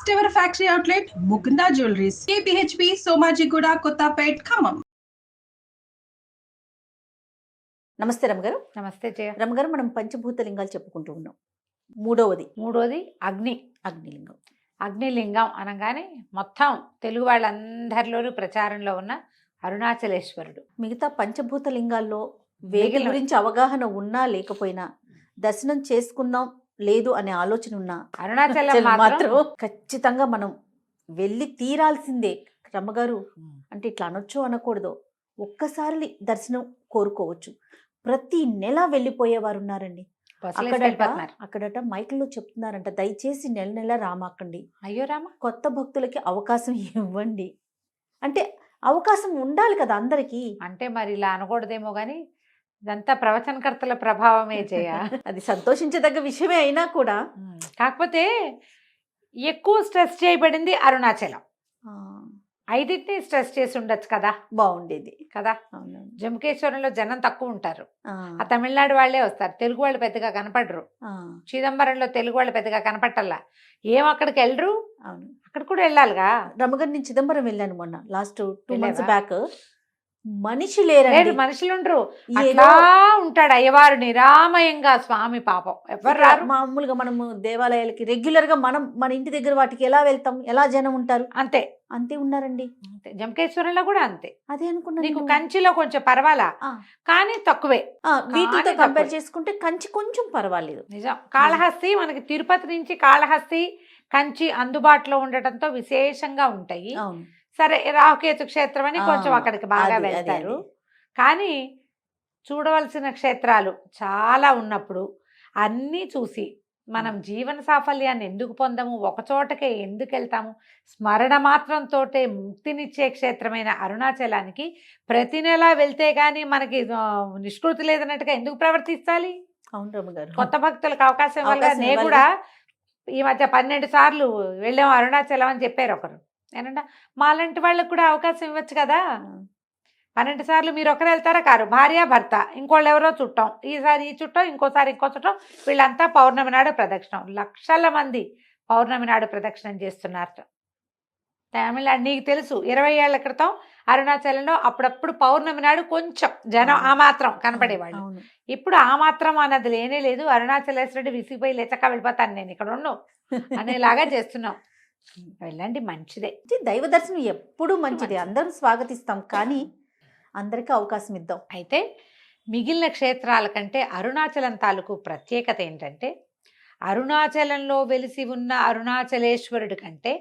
First ever factory outlet, Mukunda Jewelries, KPHP, Somajiguda, Kottapet, Khammam. నమస్తే రమగారు. నమస్తే జయ. రమగారు, మనం పంచభూత లింగాలు చెప్పుకుంటూ ఉన్నాం. మూడోది అగ్నిలింగం. అగ్నిలింగం అనగానే మొత్తం తెలుగు వాళ్ళందరిలోనూ ప్రచారంలో ఉన్న అరుణాచలేశ్వరుడు. మిగతా పంచభూత లింగాల్లో వేటి గురించి అవగాహన ఉన్నా లేకపోయినా, దర్శనం చేసుకున్నాం లేదు అనే ఆలోచన ఉన్నా, అరుణాచలం మాత్రం ఖచ్చితంగా మనం వెళ్ళి తీరాల్సిందే. రమగారు అంటే ఇట్లా అనొచ్చు అనకూడదు, ఒక్కసారి దర్శనం కోరుకోవచ్చు. ప్రతి నెల వెళ్ళిపోయేవారు ఉన్నారండి. అక్కడట మైకుల్లో చెప్తున్నారంట, దయచేసి నెల నెల రామాకండి, అయ్యో రామ, కొత్త భక్తులకి అవకాశం ఇవ్వండి. అంటే అవకాశం ఉండాలి కదా అందరికి. అంటే మరి ఇలా అనకూడదేమో గాని ఇదంతా ప్రవచనకర్తల ప్రభావమే చేయ. అది సంతోషించదగ్గ విషయమే అయినా కూడా, కాకపోతే ఎక్కువ స్ట్రెస్ చేయబడింది అరుణాచలం. ఐదింటిని స్ట్రెస్ చేసి ఉండొచ్చు కదా, బాగుండేది కదా. జంబుకేశ్వరంలో జనం తక్కువ ఉంటారు, ఆ తమిళనాడు వాళ్లే వస్తారు, తెలుగు వాళ్ళు పెద్దగా కనపడరు. చిదంబరంలో తెలుగు వాళ్ళు పెద్దగా కనపట్టల్లా, ఏం అక్కడికి వెళ్ళరు. అక్కడ కూడా వెళ్ళాలిగా. రమగారు, నేను చిదంబరం వెళ్ళాను మొన్న, లాస్ట్ 2 months బ్యాక్. మనిషి లేరు, మనుషులు ఉండరు, అట్లా ఉంటాడు అయ్యవారు నిరామయంగా. స్వామి పాపం ఎవరు రారు. మామూలుగా మనము దేవాలయాలకి రెగ్యులర్ గా మన ఇంటి దగ్గర వాటికి ఎలా వెళ్తాం, ఎలా జనం ఉంటారు, అంతే ఉన్నారండి. జంకేశ్వరంలో కూడా అంతే. అదే అనుకున్నా. నీకు కంచిలో కొంచెం పర్వాలా, కానీ తక్కువే. వీటితో కంపేర్ చేసుకుంటే కంచి కొంచెం పర్వాలేదు. నిజం. కాళహస్తి మనకి తిరుపతి నుంచి కాళహస్తి, కంచి అందుబాటులో ఉండటంతో విశేషంగా ఉంటాయి. సరే, రాహుకేతు క్షేత్రం అని కొంచెం అక్కడికి బాగా వెళ్తారు. కానీ చూడవలసిన క్షేత్రాలు చాలా ఉన్నప్పుడు అన్నీ చూసి మనం జీవన సాఫల్యాన్ని ఎందుకు పొందము, ఒకచోటకే ఎందుకు వెళ్తాము? స్మరణ మాత్రంతో ముక్తినిచ్చే క్షేత్రమైన అరుణాచలానికి ప్రతి నెల వెళ్తే గానీ మనకి నిష్కృతి లేదన్నట్టుగా ఎందుకు ప్రవర్తిస్తాలి? అవును రమగారు, కొత్త భక్తులకు అవకాశం ఇవ్వాలి. నేను కూడా ఈ మధ్య 12 సార్లు వెళ్ళాము అరుణాచలం అని చెప్పారు ఒకరు. ఏనంటే మాలాంటి వాళ్ళకి కూడా అవకాశం ఇవ్వచ్చు కదా. 12 సార్లు మీరు ఒకరు వెళ్తారా కారు, భార్య భర్త, ఇంకోళ్ళు ఎవరో చుట్టం, ఈసారి ఈ చుట్టం, ఇంకోసారి ఇంకో చుట్టం, వీళ్ళంతా పౌర్ణమి నాడు ప్రదక్షిణం. లక్షల మంది పౌర్ణమి నాడు ప్రదక్షిణం చేస్తున్నారు. తమిళనాడు నీకు తెలుసు, 20 ఏళ్ల క్రితం అరుణాచలంలో అప్పుడప్పుడు పౌర్ణమి నాడు కొంచెం జనం ఆ మాత్రం కనపడేవాళ్ళు. ఇప్పుడు ఆ మాత్రం అన్నది లేనే లేదు. అరుణాచలేశ్వరుడు విసిగిపోయి లేచక్క వెళ్ళిపోతాను నేను ఇక్కడ ఉన్నాను అనేలాగా చేస్తున్నాం. వెళ్ళండి, మంచిదే. దైవ దర్శనం ఎప్పుడు మంచిదే, అందరూ స్వాగతిస్తాం, కానీ అందరికీ అవకాశం ఇద్దాం. అయితే మిగిలిన క్షేత్రాల కంటే అరుణాచలం తాలూకు ప్రత్యేకత ఏంటంటే, అరుణాచలంలో వెలిసి ఉన్న అరుణాచలేశ్వరుడి కంటే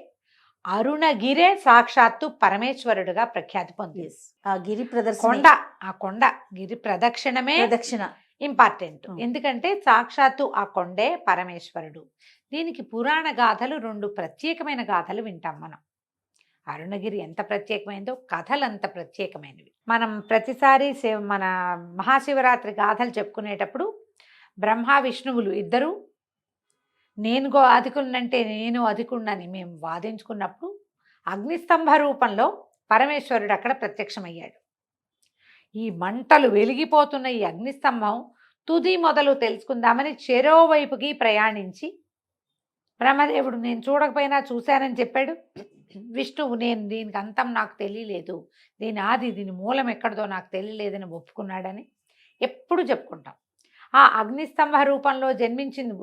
అరుణగిరే సాక్షాత్తు పరమేశ్వరుడుగా ప్రఖ్యాతి పొందింది. ఆ గిరి ప్రదర్శన, కొండ గిరి ప్రదక్షిణ ఇంపార్టెంట్. ఎందుకంటే సాక్షాత్తు ఆ కొండే పరమేశ్వరుడు. దీనికి పురాణ గాథలు, 2 ప్రత్యేకమైన గాథలు వింటాం మనం. అరుణగిరి ఎంత ప్రత్యేకమైందో కథలు అంత ప్రత్యేకమైనవి. మనం ప్రతిసారి మన మహాశివరాత్రి గాథలు చెప్పుకునేటప్పుడు బ్రహ్మ విష్ణువులు ఇద్దరు నేను అధికున్నంటే నేను అధికున్నని మేము వాదించుకున్నప్పుడు అగ్నిస్తంభ రూపంలో పరమేశ్వరుడు అక్కడ ప్రత్యక్షమయ్యాడు. ఈ మంటలు వెలిగిపోతున్న ఈ అగ్నిస్తంభం తుది మొదలు తెలుసుకుందామని చెరోవైపుకి ప్రయాణించి, బ్రహ్మదేవుడు నేను చూడకపోయినా చూశానని చెప్పాడు. విష్ణువు నేను దీనికి అంతం నాకు తెలియలేదు, దీని ఆది దీని మూలం ఎక్కడదో నాకు తెలియలేదని ఒప్పుకున్నాడని ఎప్పుడు చెప్పుకుంటాం. ఆ అగ్నిస్తంభ రూపంలో జన్మించింది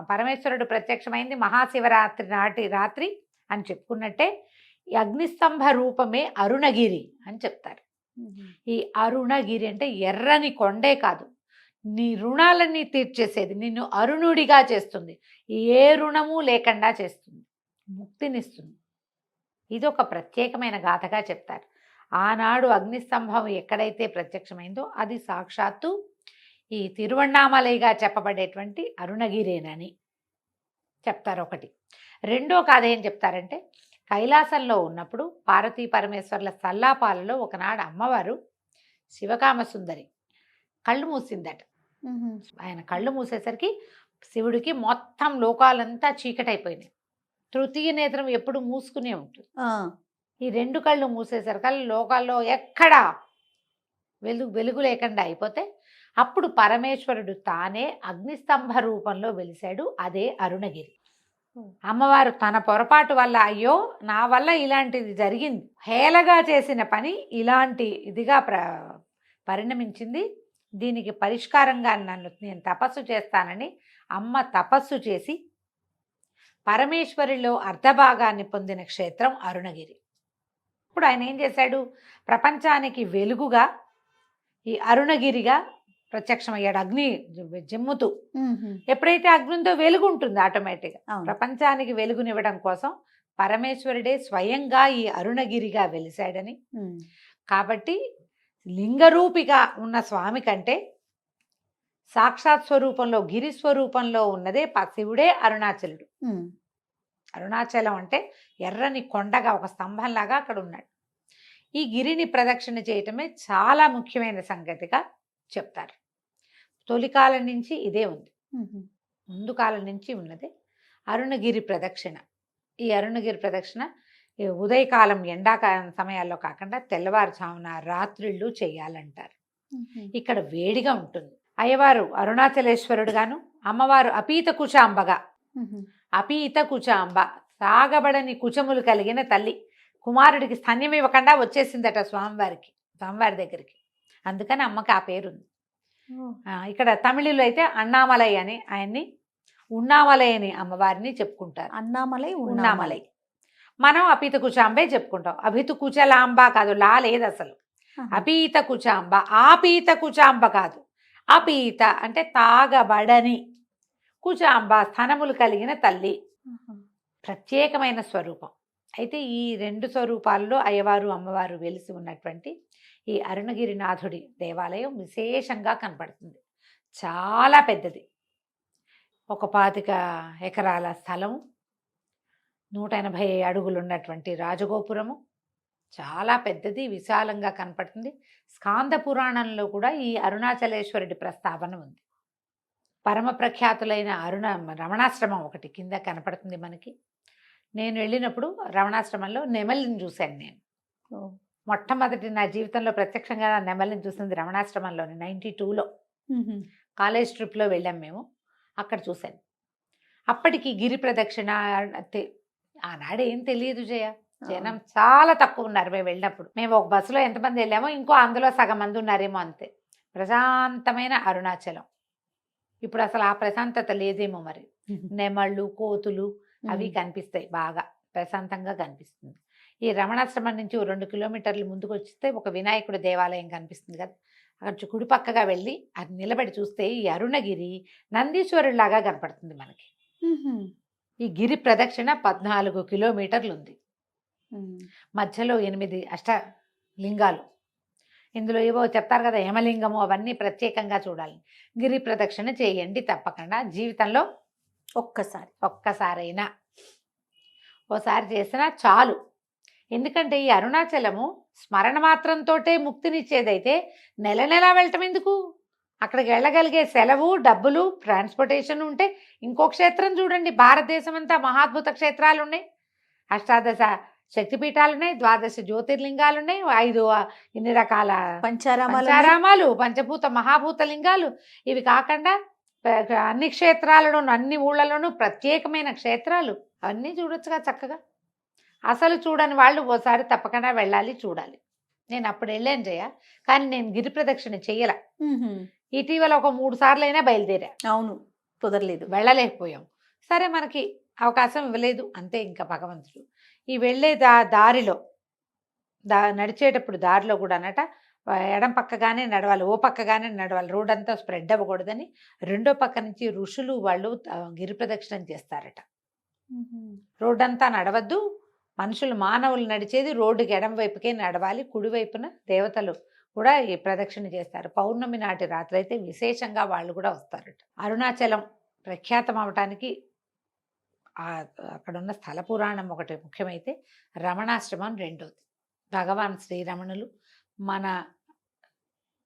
పరమేశ్వరుడు ప్రత్యక్షమైంది మహాశివరాత్రి నాటి రాత్రి అని చెప్పుకున్నట్టే ఈ అగ్నిస్తంభ రూపమే అరుణగిరి అని చెప్తారు. ఈ అరుణగిరి అంటే ఎర్రని కొండే కాదు, నీ రుణాలన్నీ తీర్చేసేది, నిన్ను అరుణుడిగా చేస్తుంది, ఏ రుణము లేకుండా చేస్తుంది, ముక్తినిస్తుంది. ఇది ఒక ప్రత్యేకమైన గాథగా చెప్తారు. ఆనాడు అగ్నిస్తంభం ఎక్కడైతే ప్రత్యక్షమైందో అది సాక్షాత్తు ఈ తిరువణ్ణామలైగా చెప్పబడేటువంటి అరుణగిరేనని చెప్తారు ఒకటి. రెండో కథ ఏం చెప్తారంటే, కైలాసంలో ఉన్నప్పుడు పార్వతీ పరమేశ్వర్ల సల్లాపాలలో ఒకనాడు అమ్మవారు శివకామసుందరి కళ్ళు మూసిందట. ఆయన కళ్ళు మూసేసరికి శివుడికి మొత్తం లోకాలంతా చీకటైపోయినాయి. తృతీయ నేత్రం ఎప్పుడు మూసుకునే ఉంటుంది. ఈ 2 కళ్ళు మూసేసరికి లోకాల్లో ఎక్కడా వెలుగు లేకుండా అయిపోతే అప్పుడు పరమేశ్వరుడు తానే అగ్నిస్తంభ రూపంలో వెలిశాడు. అదే అరుణగిరి. అమ్మవారు తన పొరపాటు వల్ల అయ్యో నా వల్ల ఇలాంటిది జరిగింది, హేళగా చేసిన పని ఇలాంటి ఇదిగా పరిణమించింది, దీనికి పరిష్కారంగా నేను తపస్సు చేస్తానని అమ్మ తపస్సు చేసి పరమేశ్వరిలో అర్ధభాగాన్ని పొందిన క్షేత్రం అరుణగిరి. ఇప్పుడు ఆయన ఏం చేశాడు, ప్రపంచానికి వెలుగుగా ఈ అరుణగిరిగా ప్రత్యక్షమయ్యాడు. అగ్ని జిమ్ముతూ, ఎప్పుడైతే అగ్నితో వెలుగు ఉంటుంది ఆటోమేటిక్గా, ప్రపంచానికి వెలుగునివ్వడం కోసం పరమేశ్వరుడే స్వయంగా ఈ అరుణగిరిగా వెలిశాడని. కాబట్టి లింగరూపిగా ఉన్న స్వామి కంటే సాక్షాత్ స్వరూపంలో గిరి స్వరూపంలో ఉన్నదే శివుడే అరుణాచలుడు. అరుణాచలం అంటే ఎర్రని కొండగా ఒక స్తంభంలాగా అక్కడ ఉన్నాడు. ఈ గిరిని ప్రదక్షిణ చేయటమే చాలా ముఖ్యమైన సంగతిగా చెప్తారు. తొలికాలం నుంచి ఇదే ఉంది, ముందు కాలం నుంచి ఉన్నదే అరుణగిరి ప్రదక్షిణ. ఈ అరుణగిరి ప్రదక్షిణ ఉదయకాలం ఎండాకాలం సమయాల్లో కాకుండా తెల్లవారుజామున రాత్రిళ్ళు చేయాలంటారు. ఇక్కడ వేడిగా ఉంటుంది. అయ్యవారు అరుణాచలేశ్వరుడు గాను, అమ్మవారు అపీత కుచాంబగా, అపీత కుచాంబ సాగబడని కుచములు కలిగిన తల్లి. కుమారుడికి స్తన్యం ఇవ్వకుండా వచ్చేసిందట స్వామివారి దగ్గరికి, అందుకని అమ్మకి ఆ పేరుంది. ఇక్కడ తమిళలో అయితే అన్నామలై అని ఆయన్ని ఉన్నామలై అని అమ్మవారిని చెప్పుకుంటారు. ఉన్నామలై. మనం అపీత కుచాంబే చెప్పుకుంటాం. అభితు కుచలాంబ కాదు, లా లేదు అసలు. అపీత కుచాంబ, ఆపీత కుచాంబ కాదు. అపీత అంటే తాగబడని, కుచాంబ స్థనములు కలిగిన తల్లి, ప్రత్యేకమైన స్వరూపం. అయితే ఈ రెండు స్వరూపాల్లో అయ్యవారు అమ్మవారు వెలిసి ఉన్నటువంటి ఈ అరుణగిరినాథుడి దేవాలయం విశేషంగా కనపడుతుంది. చాలా పెద్దది, 25 ఎకరాల స్థలం, 180 అడుగులు ఉన్నటువంటి రాజగోపురము, చాలా పెద్దది, విశాలంగా కనపడుతుంది. స్కాంద పురాణంలో కూడా ఈ అరుణాచలేశ్వరుడి ప్రస్తావన ఉంది. పరమ ప్రఖ్యాతులైన రమణాశ్రమం ఒకటి కింద కనపడుతుంది మనకి. నేను వెళ్ళినప్పుడు రమణాశ్రమంలో నెమలిని చూశాను. నేను మొట్టమొదటి నా జీవితంలో ప్రత్యక్షంగా నెమలిని చూసింది రమణాశ్రమంలోని 92లో కాలేజ్ ట్రిప్లో వెళ్ళాం మేము, అక్కడ చూశాను. అప్పటికి గిరి ప్రదక్షిణ ఆనాడు ఏం తెలియదు జయ, జనం చాలా తక్కువ ఉన్నారు. మేము వెళ్ళినప్పుడు మేము ఒక బస్సులో ఎంతమంది వెళ్ళామో ఇంకో అందులో సగం మంది ఉన్నారేమో అంతే. ప్రశాంతమైన అరుణాచలం. ఇప్పుడు అసలు ఆ ప్రశాంతత లేదేమో మరి. నెమళ్ళు, కోతులు అవి కనిపిస్తాయి, బాగా ప్రశాంతంగా కనిపిస్తుంది. ఈ రమణాశ్రమం నుంచి 2 కిలోమీటర్లు ముందుకు వచ్చితే ఒక వినాయకుడి దేవాలయం కనిపిస్తుంది కదా, అక్కడ కుడిపక్కగా వెళ్ళి అది నిలబడి చూస్తే ఈ అరుణగిరి నందీశ్వరుడిలాగా కనపడుతుంది మనకి. ఈ గిరి ప్రదక్షిణ 14 కిలోమీటర్లు ఉంది. మధ్యలో 8 అష్టలింగాలు, ఇందులో ఏవో చెప్తారు కదా యమలింగము, అవన్నీ ప్రత్యేకంగా చూడాలి. గిరి ప్రదక్షిణ చేయండి తప్పకుండా, జీవితంలో ఒక్కసారైనా ఓసారి చేసినా చాలు. ఎందుకంటే ఈ అరుణాచలము స్మరణ మాత్రంతోటే ముక్తినిచ్చేదైతే నెల నెలా వెళ్ళటం ఎందుకు? అక్కడికి వెళ్ళగలిగే సెలవు, డబ్బులు, ట్రాన్స్పోర్టేషన్ ఉంటే ఇంకో క్షేత్రం చూడండి. భారతదేశం అంతా మహాద్భుత క్షేత్రాలు ఉన్నాయి, 18 శక్తిపీఠాలు ఉన్నాయి, 12 జ్యోతిర్లింగాలు ఉన్నాయి, 5 ఇన్ని రకాల పంచారామాలు, పంచభూత మహాభూత లింగాలు. ఇవి కాకుండా అన్ని క్షేత్రాలలోనూ, అన్ని ఊళ్ళలోనూ ప్రత్యేకమైన క్షేత్రాలు, అవన్నీ చూడొచ్చుగా చక్కగా. అసలు చూడని వాళ్ళు ఓసారి తప్పకుండా వెళ్ళాలి, చూడాలి. నేను అప్పుడు వెళ్ళాను జయ, కానీ నేను గిరి ప్రదక్షిణ చెయ్యాల. ఇటీవల ఒక 3 సార్లు అయినా బయలుదేరా. అవును, కుదరలేదు, వెళ్ళలేకపోయాం. సరే, మనకి అవకాశం ఇవ్వలేదు అంతే. ఇంకా భగవంతుడు ఈ వెళ్ళే దారిలో నడిచేటప్పుడు దారిలో కూడా అన్నట ఎడం పక్కగానే నడవాలి, ఓ పక్కగానే నడవాలి, రోడ్ అంతా స్ప్రెడ్ అవ్వకూడదని రెండో పక్క నుంచి ఋషులు వాళ్ళు గిరి ప్రదక్షిణం చేస్తారట. రోడ్ అంతా నడవద్దు, మనుషులు మానవులు నడిచేది రోడ్డుకి ఎడం వైపుకే నడవాలి, కుడివైపున దేవతలు కూడా ఈ ప్రదక్షిణ చేస్తారు. పౌర్ణమి నాటి రాత్రి అయితే విశేషంగా వాళ్ళు కూడా వస్తారట. అరుణాచలం ప్రఖ్యాతం అవటానికి అక్కడున్న స్థల పురాణం ఒకటి ముఖ్యమైతే, రమణాశ్రమం రెండోది. భగవాన్ శ్రీరమణులు మన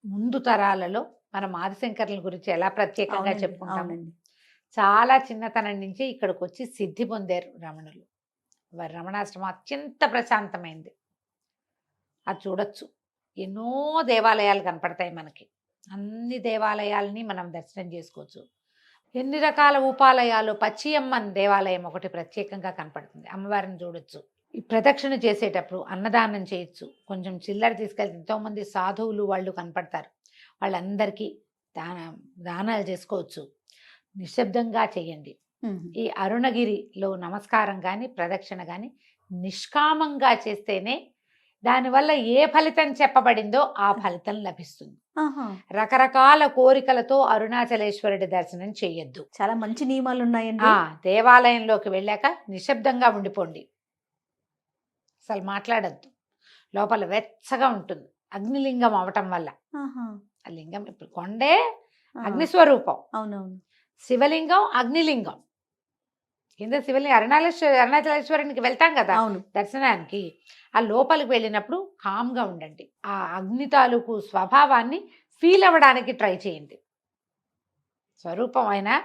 ముందు తరాలలో మన ఆదిశంకరుల గురించి ఎలా ప్రత్యేకంగా చెప్పుకుంటాము. చాలా చిన్నతనం నుంచి ఇక్కడికి వచ్చి సిద్ధి పొందారు రమణులు. వారి రమణాశ్రమం అత్యంత ప్రశాంతమైంది. అది చూడొచ్చు. ఎన్నో దేవాలయాలు కనపడతాయి మనకి, అన్ని దేవాలయాలని మనం దర్శనం చేసుకోవచ్చు. ఎన్ని రకాల ఉపాలయాలు. పచ్చియమ్మన్ దేవాలయం ఒకటి ప్రత్యేకంగా కనపడుతుంది, అమ్మవారిని చూడొచ్చు. ఈ ప్రదక్షిణ చేసేటప్పుడు అన్నదానం చేయొచ్చు, కొంచెం చిల్లర తీసుకెళ్తే ఎంతోమంది సాధువులు వాళ్ళు కనపడతారు, వాళ్ళందరికీ దానాలు చేసుకోవచ్చు. నిశ్శబ్దంగా చేయండి. ఈ అరుణగిరిలో నమస్కారం కానీ ప్రదక్షిణ కానీ నిష్కామంగా చేస్తేనే దానివల్ల ఏ ఫలితం చెప్పబడిందో ఆ ఫలితం లభిస్తుంది. రకరకాల కోరికలతో అరుణాచలేశ్వరుడి దర్శనం చేయొద్దు. చాలా మంచి నియమాలు ఉన్నాయండి. దేవాలయంలోకి వెళ్ళాక నిశ్శబ్దంగా ఉండిపోండి, అసలు మాట్లాడద్దు. లోపల వెచ్చగా ఉంటుంది, అగ్నిలింగం అవటం వల్ల. ఆ లింగం ఇప్పుడు కొండే అగ్నిస్వరూపం. అవునవును. శివలింగం అగ్నిలింగం. కింద శివలింగం అరుణాచలేశ్వరునికి వెళ్తాం కదా దర్శనానికి, ఆ లోపలికి వెళ్ళినప్పుడు కామ్గా ఉండండి. ఆ అగ్ని తాలూకు స్వభావాన్ని ఫీల్ అవ్వడానికి ట్రై చేయండి. స్వరూపం అయినా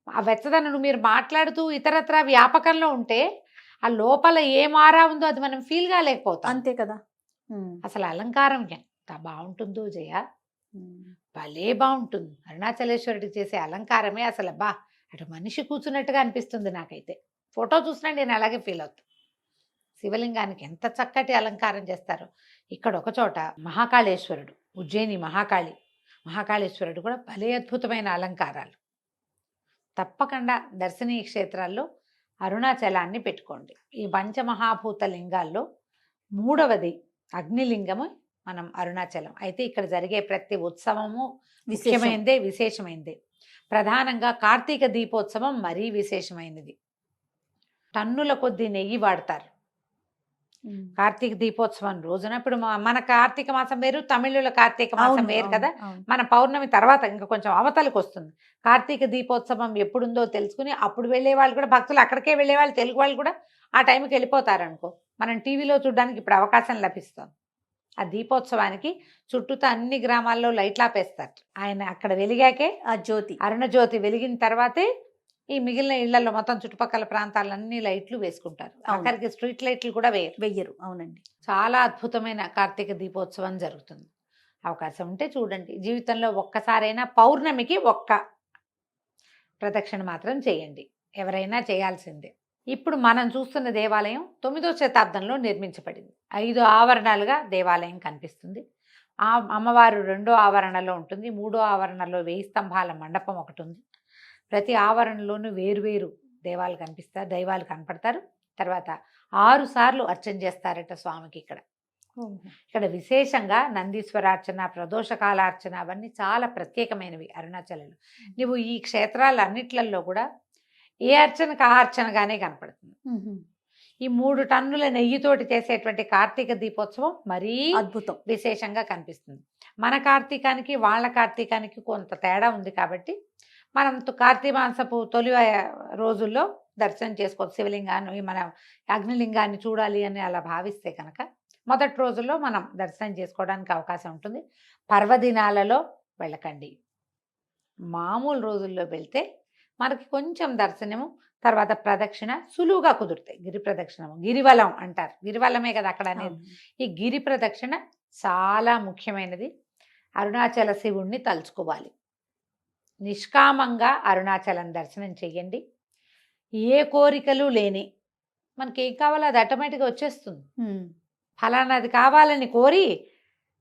ఆ వెచ్చదనం మీరు మాట్లాడుతూ ఇతరత్ర వ్యాపకంలో ఉంటే ఆ లోపల ఏ మారా ఉందో అది మనం ఫీల్ కాలేకపోతాం. అంతే కదా. అసలు అలంకారం ఎంత బాగుంటుందో జయ, భలే బాగుంటుంది. అరుణాచలేశ్వరుడికి చేసే అలంకారమే అసలు అటు మనిషి కూర్చున్నట్టుగా అనిపిస్తుంది నాకైతే. ఫోటో చూసినా నేను అలాగే ఫీల్ అవుతాను. శివలింగానికి ఎంత చక్కటి అలంకారం చేస్తారో. ఇక్కడ ఒక చోట మహాకాళేశ్వరుడు, ఉజ్జయిని మహాకాళేశ్వరుడు కూడా భలే అద్భుతమైన అలంకారాలు. తప్పకుండా దర్శనీయ క్షేత్రాల్లో అరుణాచలాన్ని పెట్టుకోండి. ఈ పంచమహాభూత లింగాల్లో 3వది అగ్నిలింగము మనం అరుణాచలం. అయితే ఇక్కడ జరిగే ప్రతి ఉత్సవము ముఖ్యమైనదే, విశేషమైనదే. ప్రధానంగా కార్తీక దీపోత్సవం మరీ విశేషమైనది. టన్నుల కొద్ది నెయ్యి వాడతారు కార్తీక దీపోత్సవం రోజున. ఇప్పుడు మన కార్తీక మాసం వేరు, తమిళుల కార్తీక మాసం వేరు కదా. మన పౌర్ణమి తర్వాత ఇంకా కొంచెం అవతలకు వస్తుంది. కార్తీక దీపోత్సవం ఎప్పుడుందో తెలుసుకుని అప్పుడు వెళ్ళే వాళ్ళు కూడా, భక్తులు అక్కడికే వెళ్ళే వాళ్ళు, తెలుగు వాళ్ళు కూడా ఆ టైంకి వెళ్ళిపోతారు అనుకో. మనం టీవీలో చూడడానికి ఇప్పుడు అవకాశం లభిస్తుంది. ఆ దీపోత్సవానికి చుట్టూతో అన్ని గ్రామాల్లో లైట్లు ఆపేస్తారు. ఆయన అక్కడ వెలిగాకే ఆ జ్యోతి, అరుణ జ్యోతి వెలిగిన తర్వాతే ఈ మిగిలిన ఇళ్లలో మొత్తం చుట్టుపక్కల ప్రాంతాలన్నీ లైట్లు వేసుకుంటారు. అక్కడికి స్ట్రీట్ లైట్లు కూడా వెయ్యరు. అవునండి. చాలా అద్భుతమైన కార్తీక దీపోత్సవం జరుగుతుంది. అవకాశం ఉంటే చూడండి. జీవితంలో ఒక్కసారైనా పౌర్ణమికి ఒక్క ప్రదక్షిణ మాత్రం చేయండి, ఎవరైనా చేయాల్సిందే. ఇప్పుడు మనం చూస్తున్న దేవాలయం 9వ శతాబ్దంలో నిర్మించబడింది. 5 ఆవరణాలుగా దేవాలయం కనిపిస్తుంది. ఆ అమ్మవారు 2వ ఆవరణలో ఉంటుంది. 3వ ఆవరణలో 1000 స్తంభాల మండపం ఒకటి ఉంది. ప్రతి ఆవరణలోనూ వేరువేరు దైవాలు కనపడతారు. తర్వాత 6 సార్లు అర్చన చేస్తారట స్వామికి. ఇక్కడ విశేషంగా నందీశ్వరార్చన, ప్రదోషకాలార్చన అవన్నీ చాలా ప్రత్యేకమైనవి అరుణాచలంలో. నువ్వు ఈ క్షేత్రాలన్నిట్లలో కూడా ఏ అర్చనకు ఆ అర్చనగానే కనపడుతుంది. ఈ 3 టన్నుల నెయ్యితోటి చేసేటువంటి కార్తీక దీపోత్సవం మరీ అద్భుతం, విశేషంగా కనిపిస్తుంది. మన కార్తీకానికి వాళ్ళ కార్తీకానికి కొంత తేడా ఉంది కాబట్టి మనం కార్తీక మాసపు తొలి రోజుల్లో దర్శనం చేసుకోవచ్చు. శివలింగాన్ని, మన అగ్నిలింగాన్ని చూడాలి అని అలా భావిస్తే కనుక మొదటి రోజుల్లో మనం దర్శనం చేసుకోవడానికి అవకాశం ఉంటుంది. పర్వదినాలలో వెళ్ళకండి, మామూలు రోజుల్లో వెళ్తే మనకి కొంచెం దర్శనము, తర్వాత ప్రదక్షిణ సులువుగా కుదురుతాయి. గిరి ప్రదక్షిణము, గిరివలం అంటారు, గిరివలమే కదా అక్కడ అనేది. ఈ గిరి ప్రదక్షిణ చాలా ముఖ్యమైనది. అరుణాచల శివుణ్ణి తలుచుకోవాలి. నిష్కామంగా అరుణాచలం దర్శనం చెయ్యండి. ఏ కోరికలు లేని, మనకి ఏం కావాలో అది ఆటోమేటిక్గా వచ్చేస్తుంది. ఫలానాది కావాలని కోరి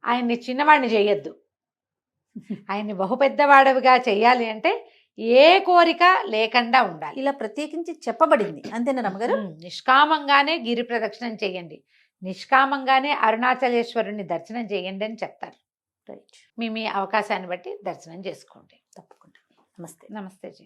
ఆయన్ని చిన్నవాడిని చేయొద్దు. ఆయన్ని బహుపెద్దవాడవిగా చెయ్యాలి అంటే ఏ కోరిక లేకుండా ఉండాలి. ఇలా ప్రత్యేకించి చెప్పబడింది, అంతేనా రమ్మగారు? నిష్కామంగానే గిరి ప్రదక్షిణం చేయండి, నిష్కామంగానే అరుణాచలేశ్వరుని దర్శనం చేయండి అని చెప్తారు. మీ అవకాశాన్ని బట్టి దర్శనం చేసుకోండి. తప్పకుండా. నమస్తే. నమస్తే జీ.